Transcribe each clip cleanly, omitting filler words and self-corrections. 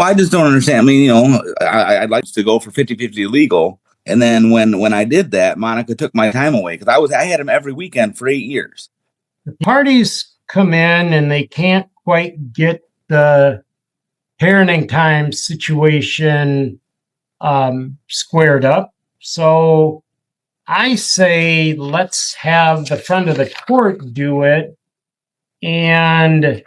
Well, I just don't understand. I mean, I'd like to go for 50-50 legal. And then when I did that, Monica took my time away because I had him every weekend for 8 years. The parties come in and they can't quite get the parenting time situation squared up. So I say let's have the friend of the court do it. And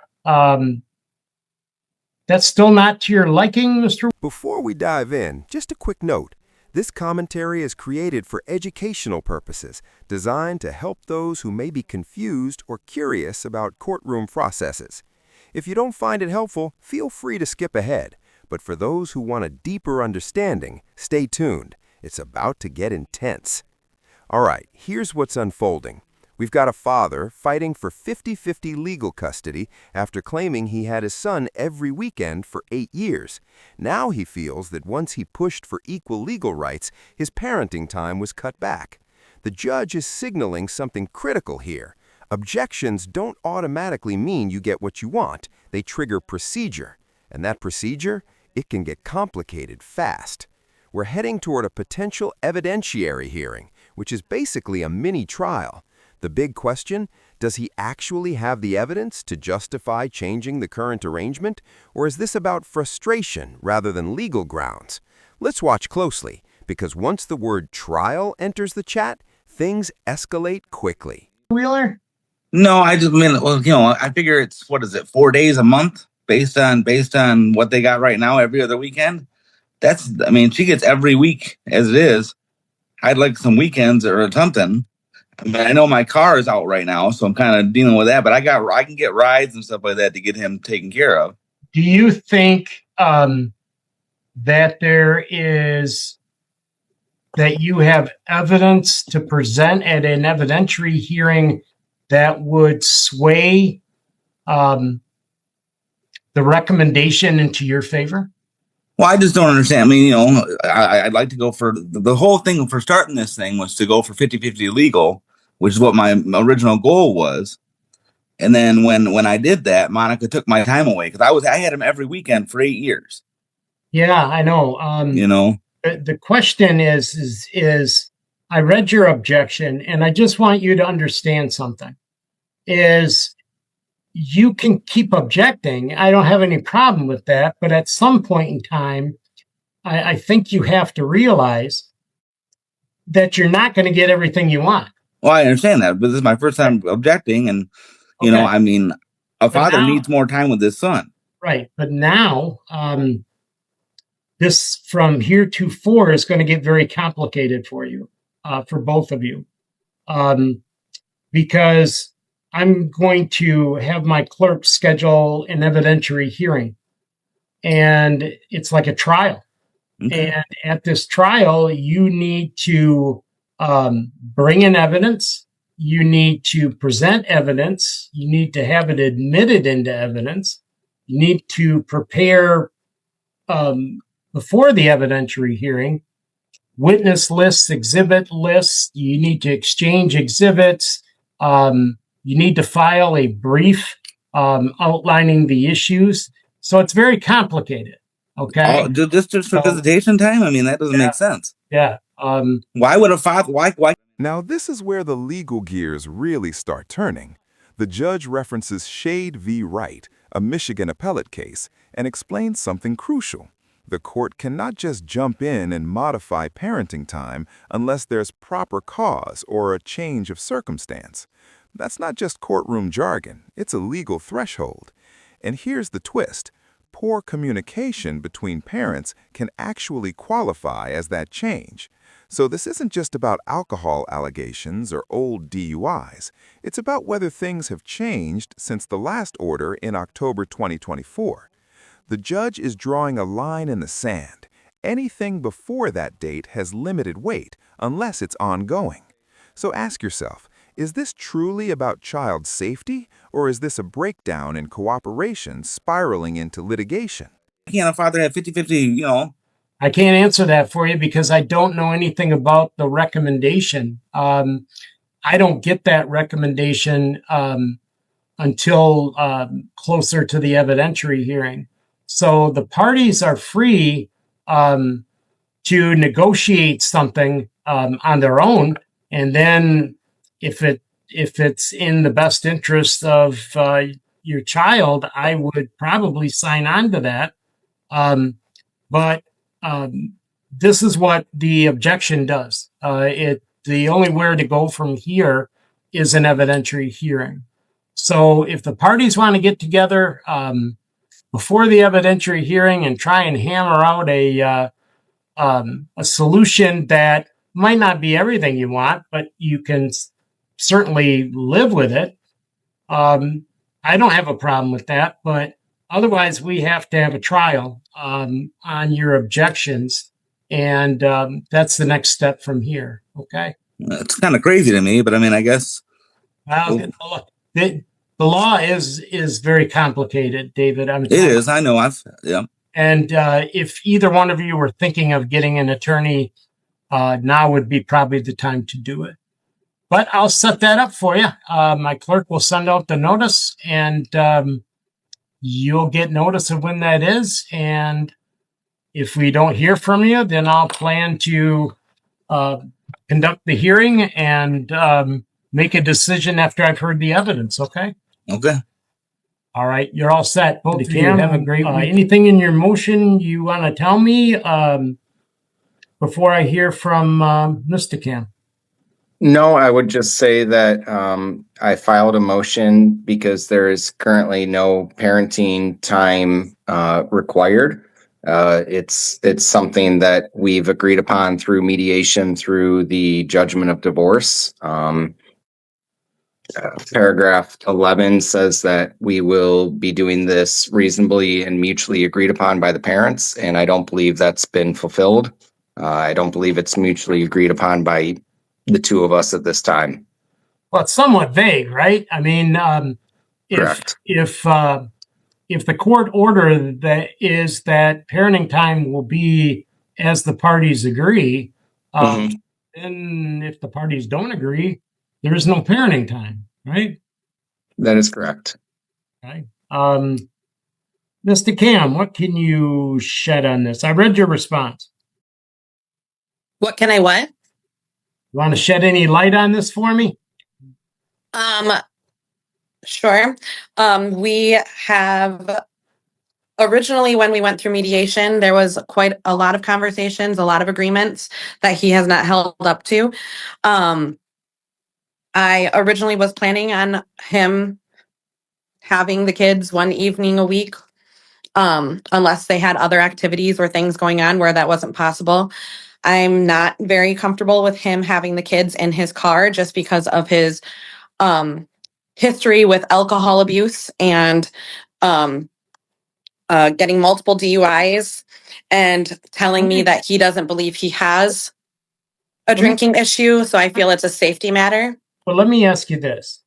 that's still not to your liking, Mr. Before we dive in, just a quick note. This commentary is created for educational purposes, designed to help those who may be confused or curious about courtroom processes. If you don't find it helpful, feel free to skip ahead. But for those who want a deeper understanding, stay tuned. It's about to get intense. All right, here's what's unfolding. We've got a father fighting for 50-50 legal custody after claiming he had his son every weekend for 8 years. Now he feels that once he pushed for equal legal rights, his parenting time was cut back. The judge is signaling something critical here. Objections don't automatically mean you get what you want. They trigger procedure. And that procedure, it can get complicated fast. We're heading toward a potential evidentiary hearing, which is basically a mini trial. The big question, does he actually have the evidence to justify changing the current arrangement, or is this about frustration rather than legal grounds? Let's watch closely, because once the word trial enters the chat, things escalate quickly. Wheeler? No, I figure it's, 4 days a month based on what they got right now every other weekend. She gets every week as it is. I'd like some weekends or something. I know my car is out right now, so I'm kind of dealing with that, but I can get rides and stuff like that to get him taken care of. Do you think that you have evidence to present at an evidentiary hearing that would sway the recommendation into your favor? Well, I just don't understand. I'd like to go for the whole thing for starting this thing was to go for 50-50 legal, which is what my original goal was. And then when I did that, Monica took my time away because I had him every weekend for 8 years. Yeah, I know. The question is I read your objection, and I just want you to understand something. Is you can keep objecting. I don't have any problem with that. But at some point in time, I think you have to realize that you're not going to get everything you want. Well, I understand that, but this is my first time objecting. And, a father needs more time with his son. Right. But now, this from here to 4 is going to get very complicated for you, for both of you, because I'm going to have my clerk schedule an evidentiary hearing, and it's like a trial. Okay. And at this trial, you need to bring in evidence. You need to present evidence. You need to have it admitted into evidence. You need to prepare before the evidentiary hearing witness lists, exhibit lists. You need to exchange exhibits. You need to file a brief outlining the issues. So it's very complicated. Okay. Oh, just for visitation time? That doesn't make sense. Yeah. Why would a father? Why? Now, this is where the legal gears really start turning. The judge references Shade v. Wright, a Michigan appellate case, and explains something crucial. The court cannot just jump in and modify parenting time unless there's proper cause or a change of circumstance. That's not just courtroom jargon, it's a legal threshold. And here's the twist. Poor communication between parents can actually qualify as that change. So this isn't just about alcohol allegations or old DUIs. It's about whether things have changed since the last order in October 2024. The judge is drawing a line in the sand. Anything before that date has limited weight unless it's ongoing. So ask yourself, is this truly about child safety, or is this a breakdown in cooperation spiraling into litigation? Can't a father have 50-50, I can't answer that for you because I don't know anything about the recommendation. I don't get that recommendation until closer to the evidentiary hearing. So the parties are free to negotiate something on their own, and then if it's in the best interest of your child, I would probably sign on to that. But this is what the objection does. The only where to go from here is an evidentiary hearing. So if the parties want to get together before the evidentiary hearing and try and hammer out a solution that might not be everything you want, but you can certainly live with it, I don't have a problem with that. But otherwise, we have to have a trial on your objections, and that's the next step from here. Okay. It's kind of crazy to me, but I mean, I guess. Well, the law is very complicated, David. It is. I know. Yeah. And if either one of you were thinking of getting an attorney, now would be probably the time to do it. But I'll set that up for you. My clerk will send out the notice, and you'll get notice of when that is. And if we don't hear from you, then I'll plan to conduct the hearing and make a decision after I've heard the evidence. Okay? Okay. All right. You're all set. Both of you have a great week. Anything in your motion you want to tell me before I hear from Mr. Cam? No, I would just say that I filed a motion because there is currently no parenting time required. It's something that we've agreed upon through mediation through the judgment of divorce. Paragraph 11 says that we will be doing this reasonably and mutually agreed upon by the parents, and I don't believe that's been fulfilled. I don't believe it's mutually agreed upon by the two of us at this time. Well, it's somewhat vague, right? I mean, Correct. if the court order that is that parenting time will be as the parties agree, then if the parties don't agree, there is no parenting time, right? That is correct. Okay. Mr. Cam, what can you shed on this? I read your response. What can I what? You want to shed any light on this for me? Sure. We have originally, when we went through mediation, there was quite a lot of conversations, a lot of agreements that he has not held up to. I originally was planning on him having the kids one evening a week, unless they had other activities or things going on where that wasn't possible. I'm not very comfortable with him having the kids in his car just because of his history with alcohol abuse and getting multiple DUIs and telling me that he doesn't believe he has a drinking issue. So I feel it's a safety matter. Well, let me ask you this.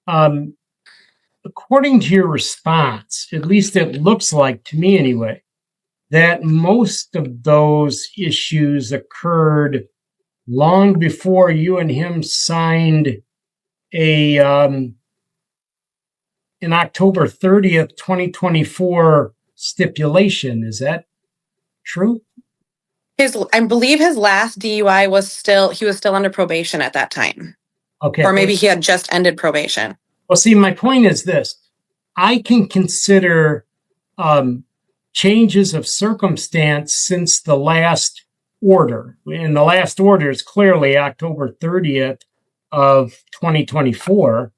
According to your response, at least it looks like, to me anyway, that most of those issues occurred long before you and him signed an October 30th, 2024 stipulation. Is that true? I believe his last DUI he was still under probation at that time. Okay. Or maybe he had just ended probation. Well, see, my point is this. I can consider changes of circumstance since the last order. And the last order is clearly October 30th of 2024.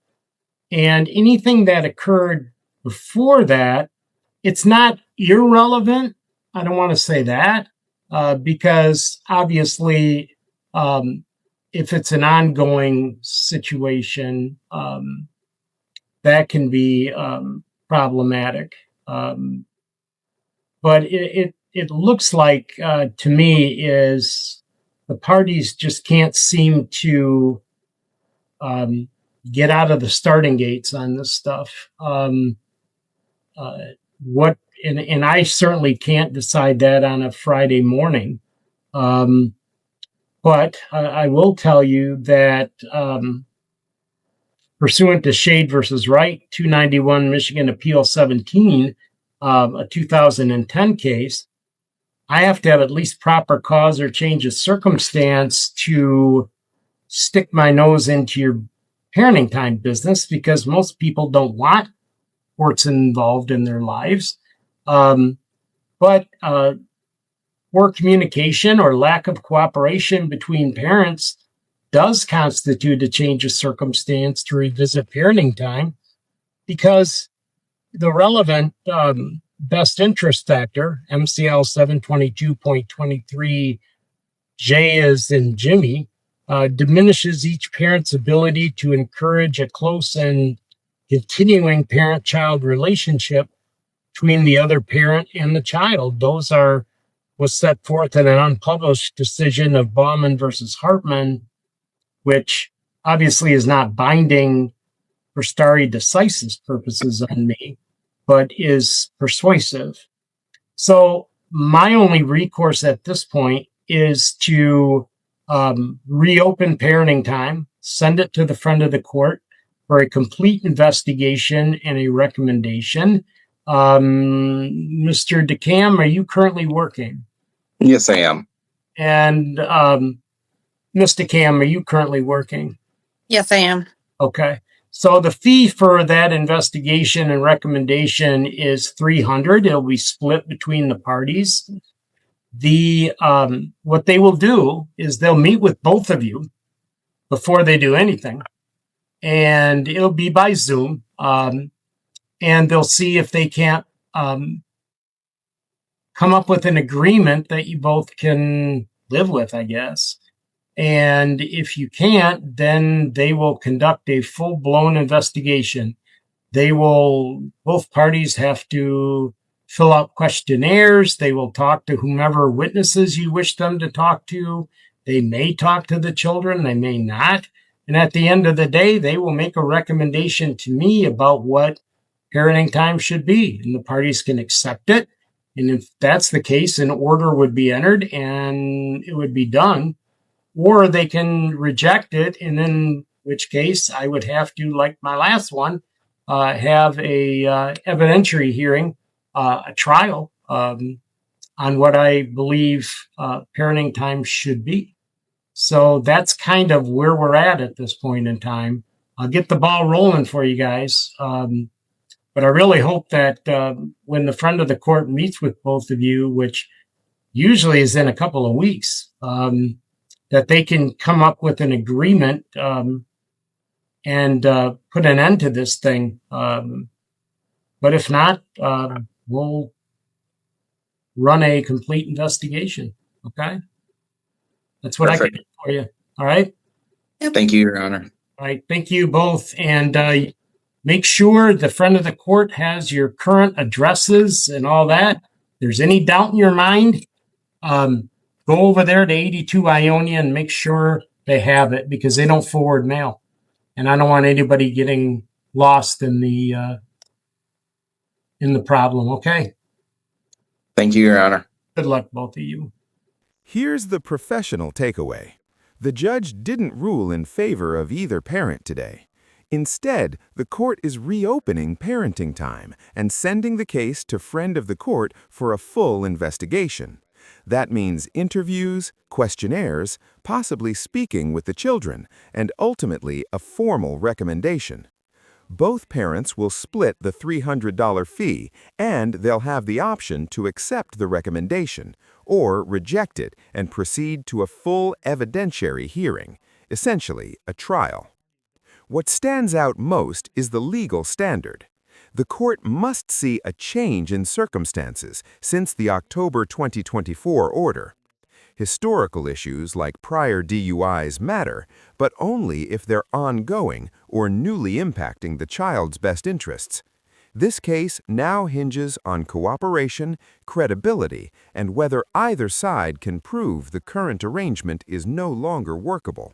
And anything that occurred before that, it's not irrelevant. I don't want to say that because obviously if it's an ongoing situation, that can be problematic. But it looks like to me is the parties just can't seem to get out of the starting gates on this stuff. And I certainly can't decide that on a Friday morning. But I will tell you that pursuant to Shade versus Wright, 291 Michigan Appeal 17, a 2010 case, I have to have at least proper cause or change of circumstance to stick my nose into your parenting time business, because most people don't want courts involved in their lives. But poor communication or lack of cooperation between parents does constitute a change of circumstance to revisit parenting time, because the relevant best interest factor, MCL 722.23J is in Jimmy, diminishes each parent's ability to encourage a close and continuing parent-child relationship between the other parent and the child. Those was set forth in an unpublished decision of Bauman versus Hartman, which obviously is not binding for stare decisis purposes on me, but is persuasive. So my only recourse at this point is to reopen parenting time, send it to the front of the court for a complete investigation and a recommendation. Mr. DeCam, are you currently working? Yes, I am. And Mr. Cam, are you currently working? Yes, I am. Okay. So the fee for that investigation and recommendation is $300. It'll be split between the parties. What they will do is they'll meet with both of you before they do anything, and it'll be by Zoom. And they'll see if they can't come up with an agreement that you both can live with, I guess. And if you can't, then they will conduct a full-blown investigation. Both parties have to fill out questionnaires. They will talk to whomever witnesses you wish them to talk to. They may talk to the children, they may not. And at the end of the day, they will make a recommendation to me about what parenting time should be, and the parties can accept it. And if that's the case, an order would be entered and it would be done. Or they can reject it, and in which case I would have to, like my last one, have a evidentiary hearing, a trial on what I believe parenting time should be. So that's kind of where we're at this point in time. I'll get the ball rolling for you guys. But I really hope that when the front of the court meets with both of you, which usually is in a couple of weeks, that they can come up with an agreement and put an end to this thing. But if not, we'll run a complete investigation. Okay? That's what Perfect. I can do for you. All right? Thank you, Your Honor. All right. Thank you both. And make sure the front of the court has your current addresses and all that. If there's any doubt in your mind, go over there to 82 Ionia and make sure they have it, because they don't forward mail. And I don't want anybody getting lost in the problem. Okay. Thank you, Your Honor. Good luck, both of you. Here's the professional takeaway. The judge didn't rule in favor of either parent today. Instead, the court is reopening parenting time and sending the case to friend of the court for a full investigation. That means interviews, questionnaires, possibly speaking with the children, and ultimately a formal recommendation. Both parents will split the $300 fee, and they'll have the option to accept the recommendation or reject it and proceed to a full evidentiary hearing, essentially a trial. What stands out most is the legal standard. The court must see a change in circumstances since the October 2024 order. Historical issues like prior DUIs matter, but only if they're ongoing or newly impacting the child's best interests. This case now hinges on cooperation, credibility, and whether either side can prove the current arrangement is no longer workable.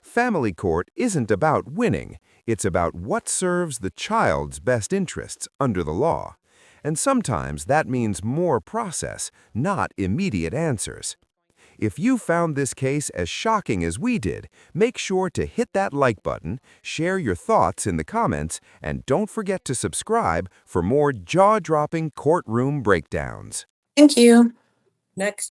Family court isn't about winning, it's about what serves the child's best interests under the law. And sometimes that means more process, not immediate answers. If you found this case as shocking as we did, make sure to hit that like button, share your thoughts in the comments, and don't forget to subscribe for more jaw-dropping courtroom breakdowns. Thank you. Next.